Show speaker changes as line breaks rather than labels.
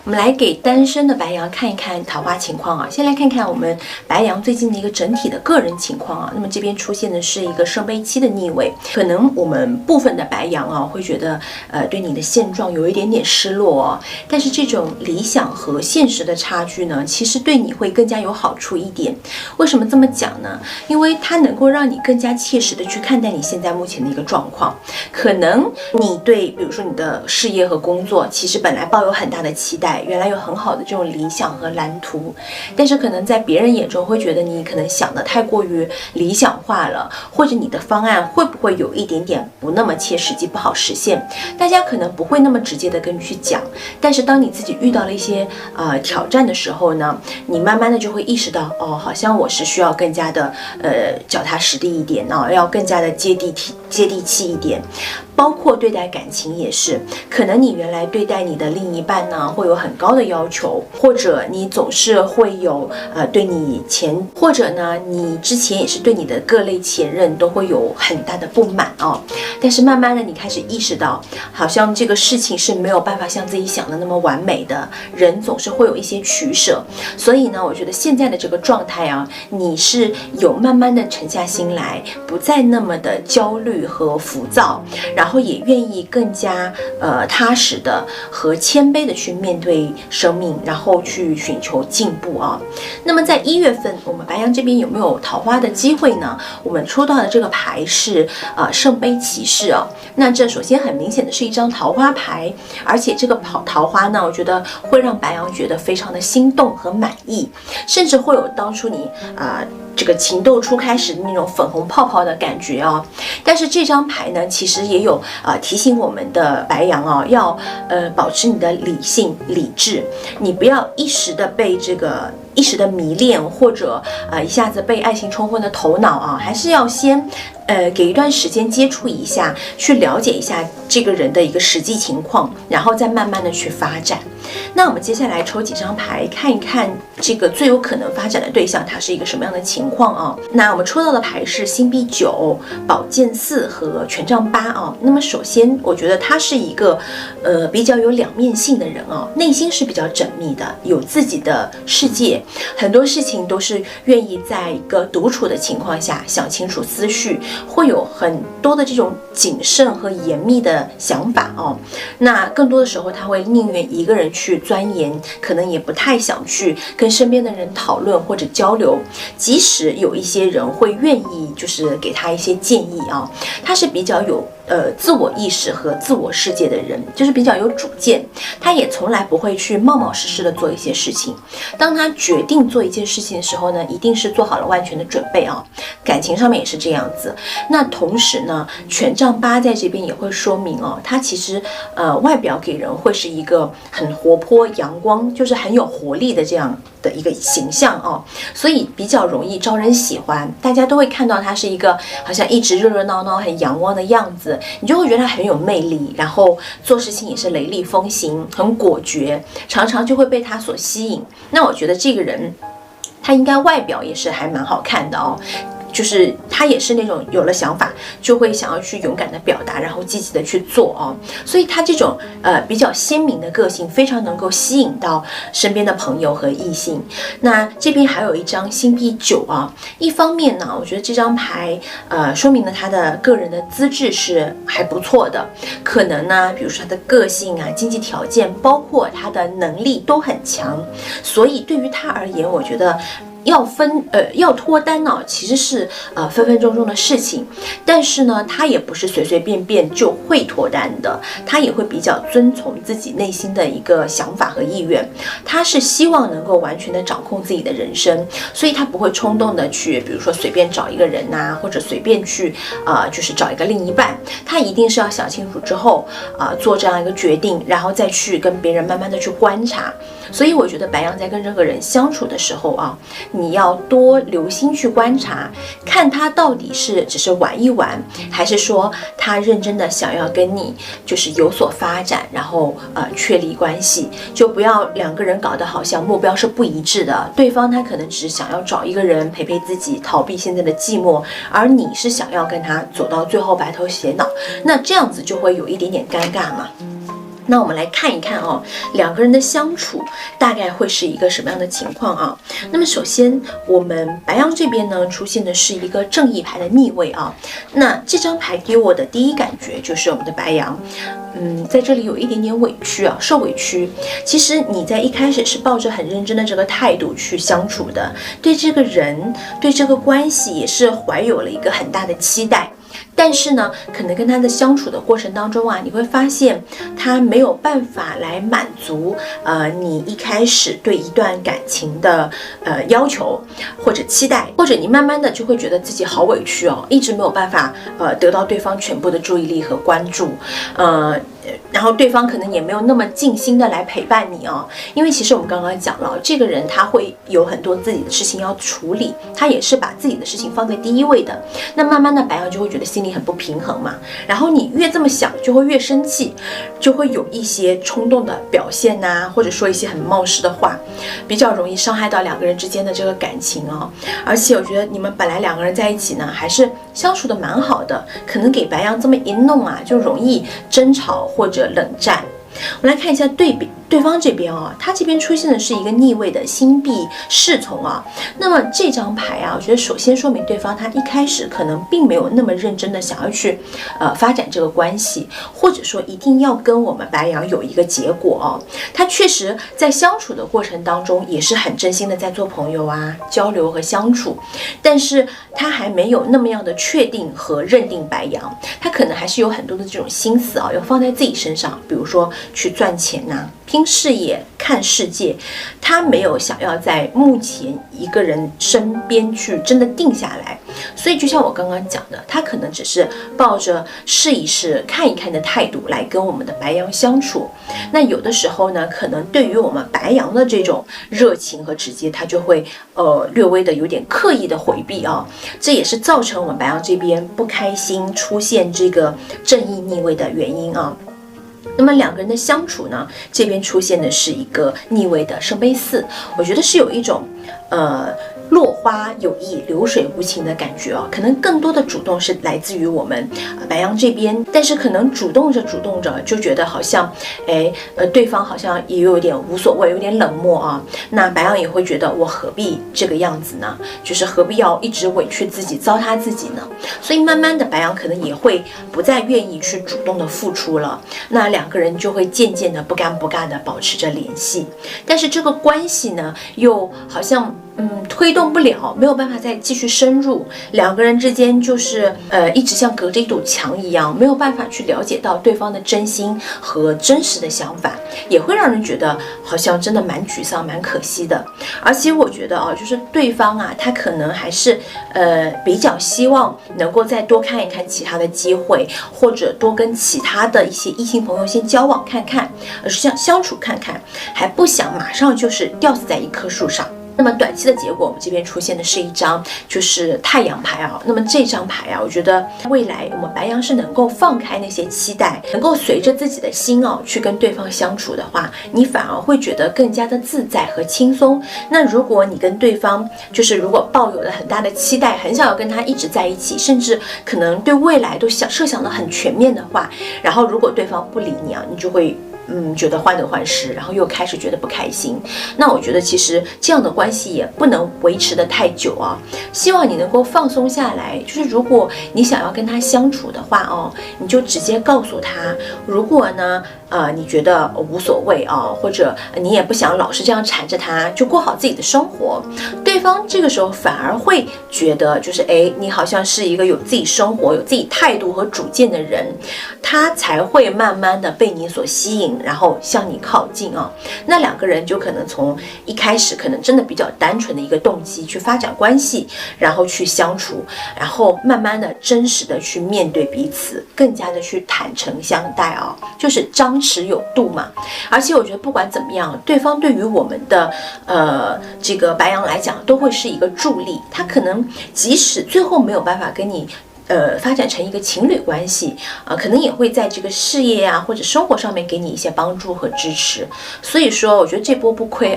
我们来给单身的白羊看一看桃花情况啊。先来看看我们白羊最近的一个整体的个人情况啊。那么这边出现的是一个圣杯七的逆位，可能我们部分的白羊啊会觉得对你的现状有一点点失落哦。但是这种理想和现实的差距呢，其实对你会更加有好处一点。为什么这么讲呢？因为它能够让你更加切实的去看待你现在目前的一个状况。可能你对比如说你的事业和工作其实本来抱有很大的期待，原来有很好的这种理想和蓝图，但是可能在别人眼中会觉得你可能想的太过于理想化了，或者你的方案会不会有一点点不那么切实际，不好实现。大家可能不会那么直接的跟你去讲，但是当你自己遇到了一些挑战的时候呢，你慢慢的就会意识到，哦，好像我是需要更加的脚踏实地一点啊，要更加的接地气一点。包括对待感情也是，可能你原来对待你的另一半呢会有很高的要求，或者你总是会有对你或者呢你之前也是对你的各类前任都会有很大的不满哦。但是慢慢的你开始意识到，好像这个事情是没有办法像自己想的那么完美的，人总是会有一些取舍。所以呢，我觉得现在的这个状态啊，你是有慢慢的沉下心来，不再那么的焦虑和浮躁，然后也愿意更加踏实的和谦卑的去面对生命，然后去寻求进步啊。那么在1月份，我们白羊这边有没有桃花的机会呢？我们抽到的这个牌是圣杯骑士啊。那这首先很明显的是一张桃花牌，而且这个桃花呢，我觉得会让白羊觉得非常的心动和满意，甚至会有当初你这个情窦初开时的那种粉红泡泡的感觉啊。但是这张牌呢，其实也有提醒我们的白羊啊，要保持你的理性理智，你不要一时的迷恋，或者一下子被爱情冲昏了头脑啊，还是要先给一段时间接触一下，去了解一下这个人的一个实际情况，然后再慢慢的去发展。那我们接下来抽几张牌，看一看这个最有可能发展的对象，它是一个什么样的情况啊？那我们抽到的牌是星币9、宝剑4和权杖8啊。那么首先，我觉得他是一个比较有两面性的人啊，内心是比较缜密的，有自己的世界，很多事情都是愿意在一个独处的情况下想清楚思绪，会有很多的这种谨慎和严密的想法哦。那更多的时候，他会宁愿一个人去钻研，可能也不太想去跟身边的人讨论或者交流，即使有一些人会愿意就是给他一些建议啊，他是比较有自我意识和自我世界的人，就是比较有主见，他也从来不会去冒冒失失的做一些事情。当他决定做一件事情的时候呢，一定是做好了万全的准备啊。感情上面也是这样子。那同时呢，权杖8在这边也会说明哦，他其实外表给人会是一个很活泼阳光，就是很有活力的这样的一个形象哦，所以比较容易招人喜欢，大家都会看到他是一个好像一直热热闹闹很阳光的样子，你就会觉得他很有魅力，然后做事情也是雷厉风行，很果决，常常就会被他所吸引。那我觉得这个人他应该外表也是还蛮好看的哦，就是他也是那种有了想法就会想要去勇敢的表达，然后积极的去做哦。所以他这种比较鲜明的个性非常能够吸引到身边的朋友和异性。那这边还有一张星币9啊，一方面呢，我觉得这张牌说明了他的个人的资质是还不错的，可能呢，比如说他的个性啊、经济条件，包括他的能力都很强，所以对于他而言，我觉得要脱单呢，其实是分分钟钟的事情，但是呢，他也不是随随便便就会脱单的，他也会比较遵从自己内心的一个想法和意愿，他是希望能够完全的掌控自己的人生，所以他不会冲动的去，比如说随便找一个人呐，或者随便去就是找一个另一半，他一定是要想清楚之后做这样一个决定，然后再去跟别人慢慢的去观察。所以我觉得白羊在跟这个人相处的时候啊，你要多留心去观察，看他到底是只是玩一玩，还是说他认真的想要跟你就是有所发展，然后确立关系，就不要两个人搞得好像目标是不一致的，对方他可能只是想要找一个人陪陪自己，逃避现在的寂寞，而你是想要跟他走到最后白头偕老，那这样子就会有一点点尴尬嘛。那我们来看一看哦，两个人的相处大概会是一个什么样的情况啊？那么首先，我们白羊这边呢出现的是一个正义牌的逆位啊。那这张牌给我的第一感觉就是我们的白羊，在这里有一点点委屈啊，受委屈。其实你在一开始是抱着很认真的这个态度去相处的，对这个人、对这个关系也是怀有了一个很大的期待。但是呢，可能跟他的相处的过程当中啊，你会发现他没有办法来满足你一开始对一段感情的要求或者期待，或者你慢慢的就会觉得自己好委屈哦，一直没有办法得到对方全部的注意力和关注，然后对方可能也没有那么尽心的来陪伴你哦，因为其实我们刚刚讲了，这个人他会有很多自己的事情要处理，他也是把自己的事情放在第一位的。那慢慢的白羊就会觉得心里很不平衡嘛，然后你越这么想，就会越生气，就会有一些冲动的表现呐，或者说一些很冒失的话，比较容易伤害到两个人之间的这个感情哦。而且我觉得你们本来两个人在一起呢，还是相处的蛮好的，可能给白羊这么一弄啊，就容易争吵或者冷战。我们来看一下对方这边啊，他这边出现的是一个逆位的星币侍从啊。那么这张牌啊，我觉得首先说明对方他一开始可能并没有那么认真的想要去发展这个关系，或者说一定要跟我们白羊有一个结果哦。他确实在相处的过程当中也是很真心的在做朋友啊，交流和相处，但是他还没有那么样的确定和认定白羊，他可能还是有很多的这种心思啊，要放在自己身上，比如说去赚钱呐，拼事业、看世界，他没有想要在目前一个人身边去真的定下来。所以就像我刚刚讲的，他可能只是抱着试一试、看一看的态度来跟我们的白羊相处。那有的时候呢，可能对于我们白羊的这种热情和直接，他就会略微的有点刻意的回避啊，这也是造成我们白羊这边不开心、出现这个正义逆位的原因啊。那么两个人的相处呢，这边出现的是一个逆位的圣杯四，我觉得是有一种落花有意，流水无情的感觉哦，可能更多的主动是来自于我们白羊这边，但是可能主动着就觉得好像，对方好像也有点无所谓，有点冷漠啊。那白羊也会觉得我何必这个样子呢？就是何必要一直委屈自己、糟蹋自己呢？所以慢慢的，白羊可能也会不再愿意去主动的付出了。那两个人就会渐渐的不尴不尬的保持着联系，但是这个关系呢，又好像推动不了，没有办法再继续深入，两个人之间就是一直像隔着一堵墙一样，没有办法去了解到对方的真心和真实的想法，也会让人觉得好像真的蛮沮丧、蛮可惜的。而且我觉得就是对方啊，他可能还是比较希望能够再多看一看其他的机会，或者多跟其他的一些异性朋友先交往看看，而是相处看看，还不想马上就是吊死在一棵树上。那么短期的结果，我们这边出现的是一张就是太阳牌啊。那么这张牌啊，我觉得未来我们白羊是能够放开那些期待，能够随着自己的心去跟对方相处的话，你反而会觉得更加的自在和轻松。那如果你跟对方就是如果抱有了很大的期待，很想要跟他一直在一起，甚至可能对未来都设想的很全面的话，然后如果对方不理你啊，你就会觉得患得患失，然后又开始觉得不开心。那我觉得其实这样的关系也不能维持得太久啊。希望你能够放松下来，就是如果你想要跟他相处的话你就直接告诉他。如果呢你觉得无所谓或者你也不想老是这样缠着他，就过好自己的生活，对方这个时候反而会觉得就是你好像是一个有自己生活、有自己态度和主见的人，他才会慢慢的被你所吸引，然后向你靠近那两个人就可能从一开始可能真的比较单纯的一个动机去发展关系，然后去相处，然后慢慢的真实的去面对彼此，更加的去坦诚相待就是张弛有度嘛。而且我觉得不管怎么样，对方对于我们的这个白羊来讲都会是一个助力，他可能即使最后没有办法跟你发展成一个情侣关系可能也会在这个事业或者生活上面给你一些帮助和支持。所以说我觉得这波不亏